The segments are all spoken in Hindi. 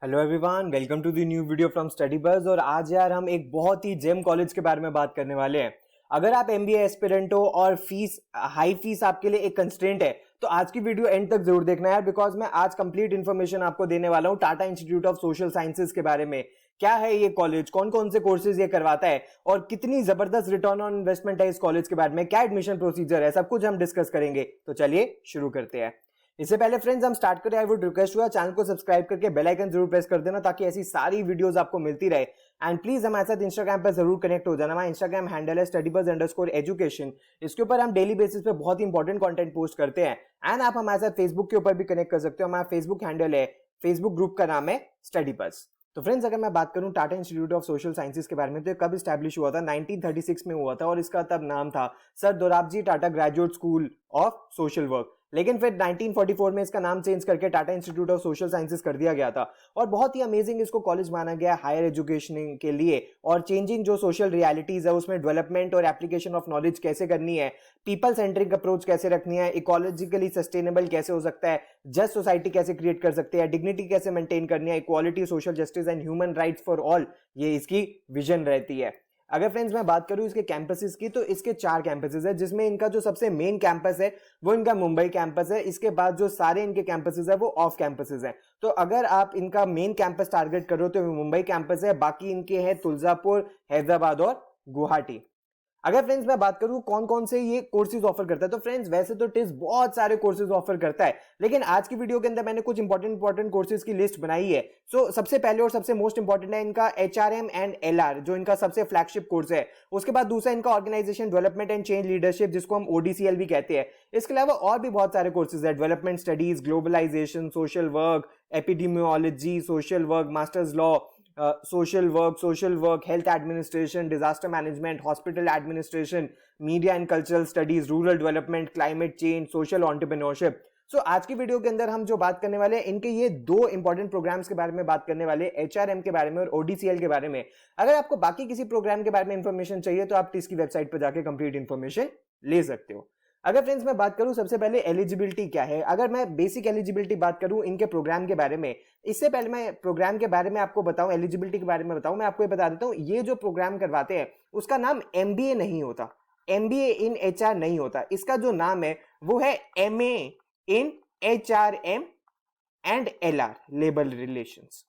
Hello everyone, welcome to the new video from Study Buzz. और आज यार हम एक बहुत ही जेम कॉलेज के बारे में बात करने वाले हैं। अगर आप एमबीए एस्पिरेंट हो और फीस हाई फीस आपके लिए एक कंस्ट्रेंट है तो आज की वीडियो एंड तक जरूर देखना यार, बिकॉज मैं आज कंप्लीट इन्फॉर्मेशन आपको देने वाला हूँ Tata institute of social sciences के बारे में। क्या है ये कॉलेज, कौन कौन से कोर्सेज ये करवाता है और कितनी जबरदस्त रिटर्न ऑन इन्वेस्टमेंट है इस कॉलेज के बारे में, क्या एडमिशन प्रोसीजर है, सब कुछ हम डिस्कस करेंगे। तो चलिए शुरू करते हैं। इससे पहले फ्रेंड्स हम स्टार्ट करें, आई वुड रिक्वेस्ट हुआ चैनल को सब्सक्राइब करके बेल आइकन जरूर प्रेस कर देना ताकि ऐसी सारी वीडियोस आपको मिलती रहे। एंड प्लीज हमारे साथ इंस्टाग्राम पर जरूर कनेक्ट हो जाना। हमारा इंस्टाग्राम हैंडल है studybuzz_education। इसके ऊपर हम डेली बेसिस पे बहुत ही इंपॉर्टेंट कंटेंट पोस्ट करते हैं। एंड आप हमारे साथ फेसबुक के ऊपर भी कनेक्ट कर सकते हो। हमारा फेसबुक हैंडल है, फेसबुक ग्रुप का नाम है स्टडी बज़। तो फ्रेंड्स अगर मैं बात करूं Tata institute of social sciences के बारे में, तो ये कब स्टैब्लिश हुआ था? 1936 में हुआ था और इसका तब नाम था sir Dorabji Tata graduate school of social work. लेकिन फिर 1944 में इसका नाम चेंज करके Tata institute of social sciences कर दिया गया था। और बहुत ही अमेजिंग इसको कॉलेज माना गया हायर एजुकेशन के लिए और चेंजिंग जो सोशल रियलिटीज है उसमें डेवलपमेंट और एप्लीकेशन ऑफ नॉलेज कैसे करनी है, पीपल सेंट्रिक अप्रोच कैसे रखनी है, इकोलॉजिकली सस्टेनेबल कैसे हो सकता है, जस्ट सोसाइटी कैसे क्रिएट कर सकते हैं, डिग्निटी कैसे मेंटेन करनी है, equality, social justice and human rights for all, ये इसकी विजन रहती है। अगर फ्रेंड्स मैं बात करूं इसके कैंपसेस की, तो इसके 4 कैंपसेस है, जिसमें इनका जो सबसे मेन कैंपस है वो इनका मुंबई कैंपस है। इसके बाद जो सारे इनके कैंपसेस है वो ऑफ कैंपसेस है। तो अगर आप इनका मेन कैंपस टारगेट करो तो मुंबई कैंपस है, बाकी इनके हैं तुलजापुर, हैदराबाद और गुवाहाटी। अगर फ्रेंड्स मैं बात करूं कौन कौन से ये कोर्सेज ऑफर करता है, तो फ्रेंड्स वैसे तो टिस बहुत सारे कोर्सेज ऑफर करता है, लेकिन आज की वीडियो के अंदर मैंने कुछ इंपॉर्टेंट कोर्सेज की लिस्ट बनाई है। सो सबसे पहले और सबसे मोस्ट इंपॉर्टेंट है इनका HRM एंड LR, जो इनका सबसे फ्लैगशिप कोर्स है। उसके बाद दूसरा इनका organisation development and change leadership, जिसको हम ODCL भी कहते हैं। इसके अलावा और भी बहुत सारे कोर्सेज है, development studies, globalisation, social work, epidemiology, social work, masters law, social work, health administration, disaster management, hospital administration, media and cultural studies, rural development, climate change, social entrepreneurship। सो आज की वीडियो के अंदर हम जो बात करने वाले हैं इनके ये 2 इंपॉर्टेंट प्रोग्राम्स के बारे में बात करने वाले, HRM के बारे में और ODCL के बारे में। अगर आपको बाकी किसी प्रोग्राम के बारे में इंफॉर्मेशन चाहिए तो आप टिस की वेबसाइट पर जाकर कंप्लीट इंफॉर्मेशन ले सकते हो। अगर फ्रेंड्स मैं बात करूं सबसे पहले एलिजिबिलिटी क्या है, अगर मैं बेसिक एलिजिबिलिटी बात करूं इनके प्रोग्राम के बारे में, इससे पहले मैं प्रोग्राम के बारे में आपको बताऊं, एलिजिबिलिटी के बारे में बताऊं, मैं आपको ये बता देता हूं ये जो प्रोग्राम करवाते हैं उसका नाम MBA नहीं होता, MBA इन HR नहीं होता। इसका जो नाम है वो है MA in HRM and LR, labour relations.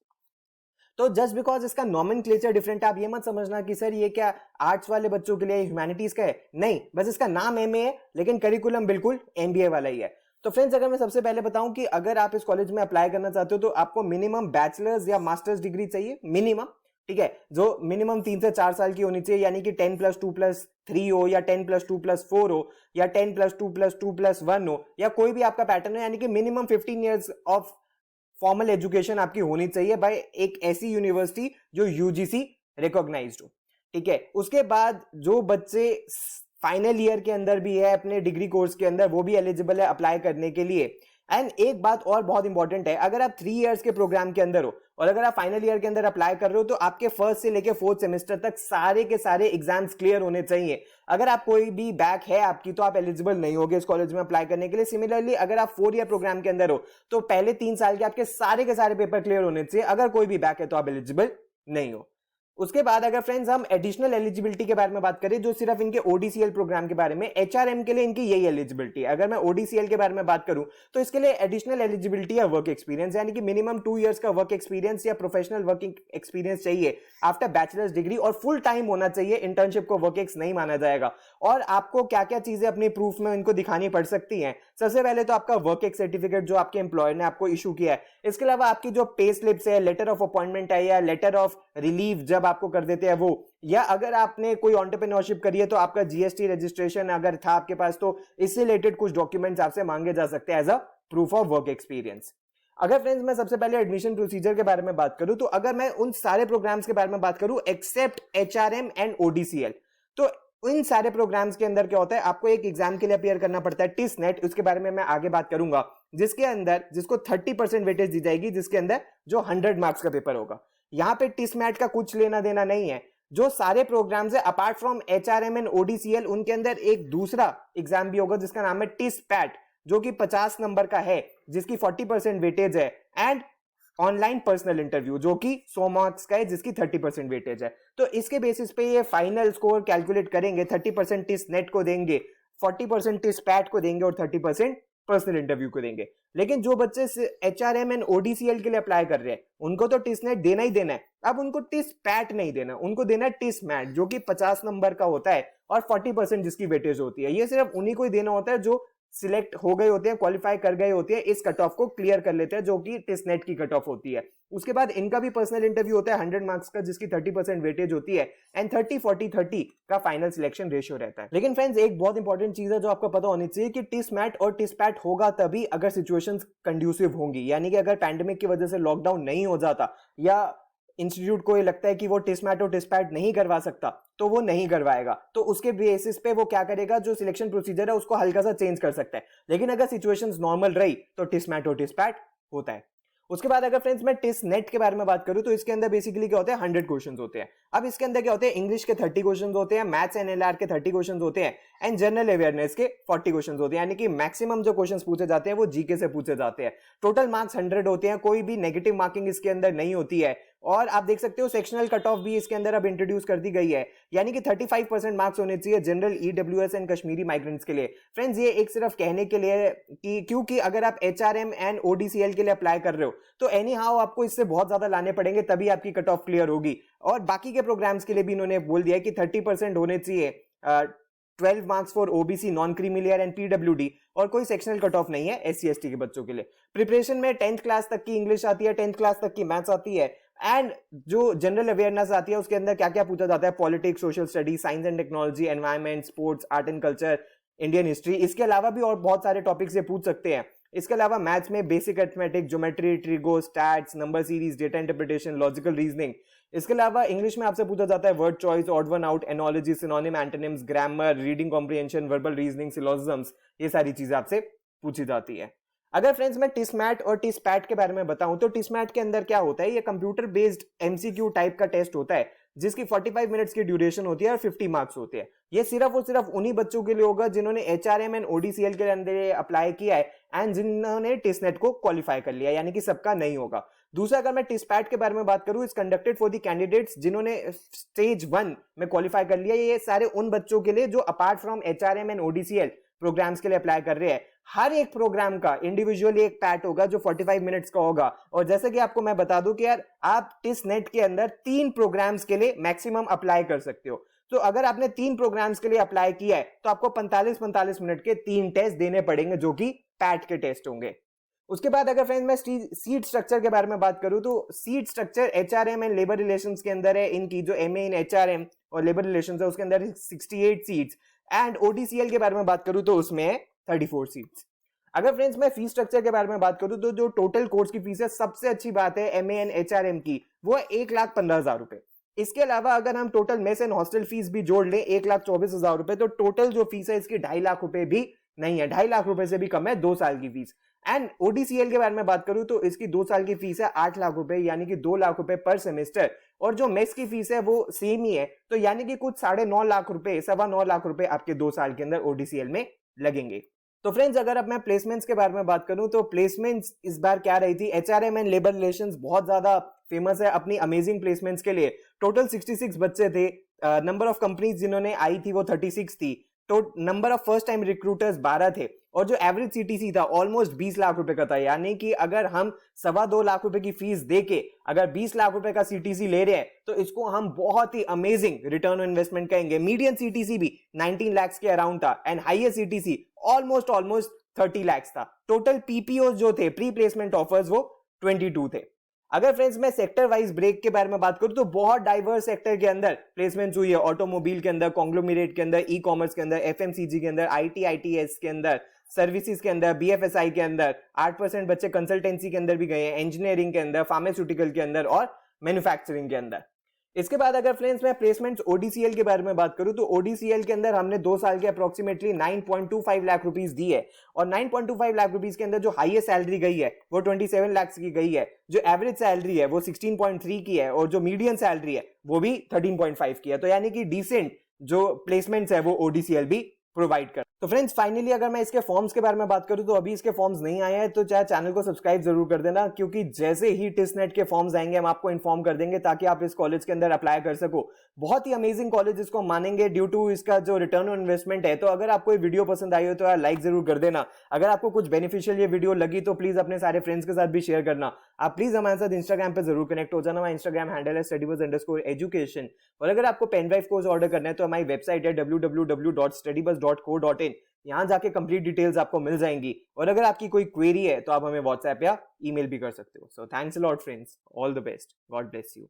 तो जस्ट बिकॉज इसका नॉमेनक्लेचर डिफरेंट है, आप ये मत समझना कि सर ये क्या आर्ट्स वाले बच्चों के लिए, ह्यूमैनिटीज का है, नहीं, बस इसका नाम MA है लेकिन करिकुलम बिल्कुल MBA वाला ही है। तो फ्रेंड्स अगर मैं सबसे पहले बताऊं कि अगर आप इस कॉलेज में अप्लाई करना चाहते हो तो आपको मिनिमम बैचलर्स या मास्टर्स डिग्री चाहिए, मिनिमम, ठीक है, जो मिनिमम 3 से 4 साल की होनी चाहिए, यानी कि 10+2+3 हो या 10+2+4 हो या 10+2+2+1 हो या कोई भी आपका पैटर्न हो, यानी कि minimum 15 years of formal education आपकी होनी चाहिए बाय एक ऐसी यूनिवर्सिटी जो UGC रिकॉग्नाइज्ड हो, ठीक है। उसके बाद जो बच्चे फाइनल ईयर के अंदर भी है अपने डिग्री कोर्स के अंदर, वो भी एलिजिबल है अप्लाई करने के लिए। एंड एक बात और बहुत इंपॉर्टेंट है, अगर आप 3 इयर्स के प्रोग्राम के अंदर हो और अगर आप फाइनल ईयर के अंदर अप्लाई कर रहे हो तो आपके फर्स्ट से लेके 4th सेमेस्टर तक सारे के सारे एग्जाम्स क्लियर होने चाहिए। अगर आप कोई भी बैक है आपकी तो आप एलिजिबल नहीं होगे इस कॉलेज में अप्लाई करने के लिए। सिमिलरली अगर आप 4 ईयर प्रोग्राम के अंदर हो तो पहले 3 साल के आपके सारे के सारे पेपर क्लियर होने चाहिए, अगर कोई भी बैक है तो आप एलिजिबल नहीं हो। उसके बाद अगर फ्रेंड्स हम एडिशनल एलिजिबिलिटी के बारे में बात करें, जो सिर्फ इनके ODCL प्रोग्राम के बारे में, HRM के लिए इनकी यही एलिजिबिलिटी है। अगर मैं ODCL के बारे में बात करूं तो इसके लिए एडिशनल एलिजिबिलिटी है वर्क एक्सपीरियंस, यानी कि मिनिमम 2 इयर्स का वर्क एक्सपीरियंस या प्रोफेशनल वर्किंग एक्सपीरियंस चाहिए आफ्टर बैचलर्स डिग्री, और फुल टाइम होना चाहिए, इंटर्नशिप को वर्क एक्स नहीं माना जाएगा। और आपको क्या क्या चीजें अपनी प्रूफ में इनको दिखानी पड़ सकती हैं, सबसे पहले तो आपका वर्क एक्स सर्टिफिकेट जो आपके एम्प्लॉयर ने आपको इशू किया है, इसके अलावा आपकी जो पे स्लिप्स है, लेटर ऑफ अपॉइंटमेंट है या लेटर ऑफ रिलीव जब आपको कर देते हैं वो, या अगर आपने कोई एंटरप्रेन्योरशिप करी है तो आपका GST रजिस्ट्रेशन अगर था आपके पास तो इससे रिलेटेड कुछ डॉक्यूमेंट्स आपसे मांगे जा सकते हैं as a proof of work experience. अगर फ्रेंड्स मैं सबसे पहले एडमिशन प्रोसीजर के बारे में बात करूं, तो अगर मैं उन सारे प्रोग्राम्स के बारे में बात करूं एक्सेप्ट HRM एंड ODCL, तो इन सारे प्रोग्राम्स के अंदर क्या होता है, आपको एक एग्जाम के लिए अपियर करना पड़ता है TISNET, उसके बारे में मैं आगे बात करूंगा, जिसके अंदर जिसको 30% वेटेज दी जाएगी, जिसके अंदर जो 100 मार्क्स का पेपर होगा। यहाँ पे TISMAT का कुछ लेना देना नहीं है। जो सारे प्रोग्राम्स है apart from HRM and ODCL, उनके अंदर एक दूसरा एग्जाम भी होगा जिसका नाम है TISPAT, जो कि 50 नंबर का है, जिसकी 40% वेटेज है। एंड ऑनलाइन पर्सनल इंटरव्यू जो कि 100 मार्क्स का है, जिसकी 30% वेटेज है। तो इसके बेसिस पे ये फाइनल स्कोर कैलकुलेट करेंगे, 30% टिस नेट को देंगे, 40% टिस पैट को देंगे और 30% पर्सनल इंटरव्यू को देंगे। लेकिन जो बच्चे HRM एंड ODCL के लिए अप्लाई कर रहे हैं उनको तो टिस नेट देना ही देना है। अब उनको टिस पैट नहीं देना, उनको देना है टिस मैट जो कि 50 नंबर का होता है और 40% जिसकी वेटेज होती है। ये सिर्फ उन्हीं को ही देना होता है जो सिलेक्ट हो गए होते हैं, क्वालिफाई कर गए होते हैं, इस कट ऑफ को क्लियर कर लेते हैं जो कि टेस्ट नेट की कट ऑफ होती है। उसके बाद इनका भी पर्सनल इंटरव्यू होता है 100 मार्क्स का, जिसकी 30% वेटेज होती है एंड 30-40-30 का फाइनल सिलेक्शन रेशियो रहता है। लेकिन फ्रेंड्स एक बहुत इंपॉर्टेंट चीज है जो आपको पता होनी चाहिए कि टिस मैट और टिस पैट होगा तभी अगर सिचुएशंस कंड्यूसिव होंगी, यानी कि अगर पैंडेमिक की वजह से लॉकडाउन नहीं हो जाता या इंस्टीट्यूट को ये लगता है कि वो टिस मैट और टिस पैट नहीं करवा सकता तो वो नहीं करवाएगा। तो उसके बेसिस पे वो क्या करेगा, जो सिलेक्शन प्रोसीजर है उसको हल्का सा चेंज कर सकता है। लेकिन अगर सिचुएशंस नॉर्मल रही तो टिस मैट और टिस पैट होता है। उसके बाद अगर फ्रेंड्स मैं टिस नेट के बारे में बात करूं तो इसके अंदर बेसिकली क्या होते हैं, 100 क्वेश्चंस होते हैं। अब इसके अंदर क्या होते हैं, इंग्लिश के 30 क्वेश्चंस होते हैं, मैथ्स एंड LR के 30 क्वेश्चंस होते हैं एंड जनरल अवेयरनेस के 40 क्वेश्चंस होते हैं। यानी कि मैक्सिमम जो क्वेश्चंस पूछे जाते हैं वो जीके से पूछे जाते हैं। टोटल मार्क्स 100 होते हैं, कोई भी नेगेटिव मार्किंग इसके अंदर नहीं होती है। और आप देख सकते हो सेक्शनल कट ऑफ भी इसके अंदर अब इंट्रोड्यूस कर दी गई है, यानी कि 35% मार्क्स होने चाहिए general, EWS and Kashmiri migrants के लिए। फ्रेंड्स ये एक सिर्फ कहने के लिए कि क्योंकि अगर आप HRM एंड ODCL के लिए अप्लाई कर रहे हो तो एनी हाउ आपको इससे बहुत ज्यादा लाने पड़ेंगे तभी आपकी कट ऑफ क्लियर होगी। और बाकी के प्रोग्राम्स के लिए भी इन्होंने बोल दिया कि 30% होने चाहिए 12 marks for OBC, non creamy layer and PWD, और कोई सेक्शनल कट ऑफ नहीं है SC/ST के बच्चों के लिए। प्रिपरेशन में 10th क्लास तक की इंग्लिश आती है, 10th क्लास तक की मैथ्स आती है एंड जो जनरल अवेयरनेस आती है उसके अंदर क्या क्या पूछा जाता है, politics, social study, science and technology, environment, sports, art and culture, Indian history. इसके अलावा भी और बहुत सारे टॉपिक्स ये पूछ सकते हैं। इसके अलावा मैथ्स में basic arithmetic, geometry, trigo, stats, number series, data interpretation, logical reasoning. इसके अलावा इंग्लिश में आपसे पूछा जाता है word choice, odd one out, analogy, synonym, antonyms, grammar, reading comprehension, verbal reasoning, syllogisms, ये सारी चीजें आपसे पूछी जाती है। अगर फ्रेंड्स मैं टिस मैट और टिस पैट के बारे में बताऊं तो टिस मैट के अंदर क्या होता है, ये कंप्यूटर बेस्ड MCQ टाइप का टेस्ट होता है जिसकी 45 मिनट्स की ड्यूरेशन होती है और 50 मार्क्स होते हैं। ये सिर्फ और सिर्फ उन्हीं बच्चों के लिए होगा जिन्होंने HRM एंड ODCL के अंदर अप्लाई किया है एंड जिन्होंने टिस नेट को क्वालिफाई कर लिया, यानी कि सबका नहीं होगा। दूसरा अगर मैं टिस पैट के बारे में बात करूं, इस कंडक्टेड फॉर द कैंडिडेट्स जिन्होंने स्टेज 1 में क्वालिफाई कर लिया। ये सारे उन बच्चों के लिए जो apart from HRM and ODCL programmes के लिए अप्लाई कर रहे हैं। हर एक प्रोग्राम का इंडिविजुअली एक पैट होगा जो 45 मिनट्स का होगा। और जैसे कि आपको मैं बता दूं कि यार आप टिस नेट के अंदर 3 प्रोग्राम्स के लिए मैक्सिमम अप्लाई कर सकते हो। तो अगर आपने 3 प्रोग्राम्स के लिए अप्लाई किया है तो आपको 45-45 मिनट के 3 टेस्ट देने पड़ेंगे जो कि पैट के टेस्ट होंगे। उसके बाद अगर फ्रेंड्स मैं सीट स्ट्रक्चर के बारे में बात करूं तो seat structure HRM and labour relations के अंदर है। इनकी जो MA इन HRM और लेबर रिलेशंस है उसके अंदर 68 सीट्स एंड ODCL के बारे में बात करूं तो उसमें है 34 सीट्स। अगर फ्रेंड्स मैं फीस स्ट्रक्चर के बारे में बात करूं तो जो टोटल कोर्स की फीस है, सबसे अच्छी बात है MA एंड HRM की, वो है 1,15,000 रुपए। इसके अलावा अगर हम total mess and hostel fees भी जोड़ लें 1,24,000 रुपए, तो टोटल जो फीस है इसकी 2.5 लाख रुपए भी नहीं है, 2.5 लाख रुपए से भी कम है 2 साल की फीस। एंड ODCL के बारे में बात करूं तो इसकी 2 साल की फीस है 8 लाख रुपए, यानी कि 2 लाख रुपए पर सेमेस्टर। और जो मेस की फीस है वो सेम ही है, तो यानी कि कुछ 9.5 लाख रुपए, 9.25 लाख रुपए आपके 2 साल के अंदर ODCL में लगेंगे। तो फ्रेंड्स अगर अब मैं प्लेसमेंट्स के बारे में बात करूं तो प्लेसमेंट्स इस बार क्या रही थी, HRM एंड लेबर रिलेशंस बहुत ज्यादा फेमस है अपनी अमेजिंग प्लेसमेंट्स के लिए। टोटल 66 बच्चे थे। नंबर ऑफ कंपनीज जिन्होंने आई थी वो 36 थी। तो number of first time recruiters 12 थे और जो एवरेज CTC था ऑलमोस्ट 20 लाख रुपए का था। यानी कि अगर हम 2.25 लाख रुपए की फीस देके अगर 20 लाख रुपए का CTC ले रहे हैं तो इसको हम बहुत ही अमेजिंग रिटर्न ऑन इन्वेस्टमेंट कहेंगे। मीडियन CTC भी 19 लाख के अराउंड था and highest CTC almost 30 lakh था। टोटल PPOs जो थे, प्री प्लेसमेंट ऑफर्स, वो 22 थे। अगर फ्रेंड्स मैं सेक्टर वाइज ब्रेक के बारे में बात करूं तो बहुत डाइवर्स सेक्टर के अंदर प्लेसमेंट्स हुई है। ऑटोमोबाइल के अंदर, कॉन्ग्लोमरेट के अंदर, ई-कॉमर्स के अंदर, FMCG के अंदर, IT/ITES के अंदर, सर्विसेज के अंदर, BFSI के अंदर। 8% बच्चे कंसल्टेंसी के अंदर भी गए हैं, इंजीनियरिंग के अंदर, फार्मास्यूटिकल के अंदर और मैन्युफैक्चरिंग के अंदर। इसके बाद अगर फ्रेंड्स मैं प्लेसमेंट्स ODCL के बारे में बात करूं तो ODCL के अंदर हमने 2 साल के अप्रोक्सीमेटली 9.25 लाख रुपीस दी है। और 9.25 लाख रुपीस के अंदर जो हाईएस्ट सैलरी गई है वो 27 लाख की गई है, जो एवरेज सैलरी है वो 16.3 की है और जो मीडियन सैलरी है वो भी 13.5 की है। तो यानी कि डिसेंट जो प्लेसमेंट्स है वो ODCL भी प्रोवाइड कर। तो फ्रेंड्स फाइनली अगर मैं इसके फॉर्म्स के बारे में बात करूं तो अभी इसके फॉर्म्स नहीं आए हैं, तो चाहे चैनल को सब्सक्राइब जरूर कर देना, क्योंकि जैसे ही टिसनेट के फॉर्म्स आएंगे हम आपको इन्फॉर्म कर देंगे ताकि आप इस कॉलेज के अंदर अप्लाई कर सको। बहुत ही अमेजिंग कॉलेज इसको मानेंगे ड्यू टू इसका जो रिटर्न ऑन इन्वेस्टमेंट है। तो अगर आपको ये वीडियो पसंद आई हो तो यार लाइक जरूर कर देना। अगर आपको कुछ बेनिफिशियल ये वीडियो लगी तो प्लीज अपने सारे फ्रेंड्स के साथ भी शेयर करना। आप प्लीज हमारे साथ इंस्टाग्राम पे जरूर कनेक्ट हो जाना। हमारा इंस्टाग्राम हैंडल है studybuzz_education। और अगर आपको पेन ड्राइव कोर्स ऑर्डर करना है तो हमारी वेबसाइट है www.studybuzz.co.in। यहाँ जाके कंप्लीट डिटेल्स आपको मिल जाएंगी। और अगर आपकी कोई क्वेरी है तो आप हमें व्हाट्सएप या ईमेल भी कर सकते हो। So thanks a lot friends, all the best, God bless you.